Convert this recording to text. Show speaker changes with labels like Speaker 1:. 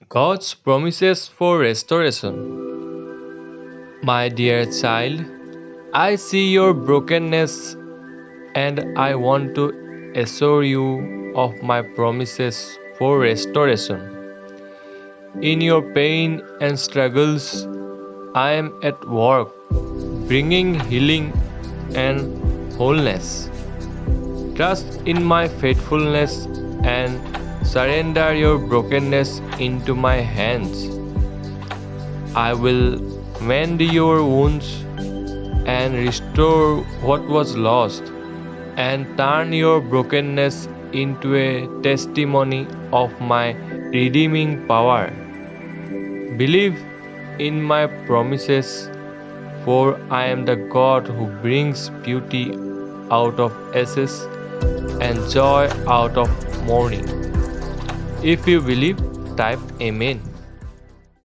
Speaker 1: God's promises for restoration. My dear child, I see your brokenness and I want to assure you of my promises for restoration. In your pain and struggles, I am at work, bringing healing and wholeness. Trust in my faithfulness and surrender your brokenness into my hands. I will mend your wounds and restore what was lost, and turn your brokenness into a testimony of my redeeming power. Believe in my promises, for I am the God who brings beauty out of ashes and joy out of mourning. If you believe, type Amen.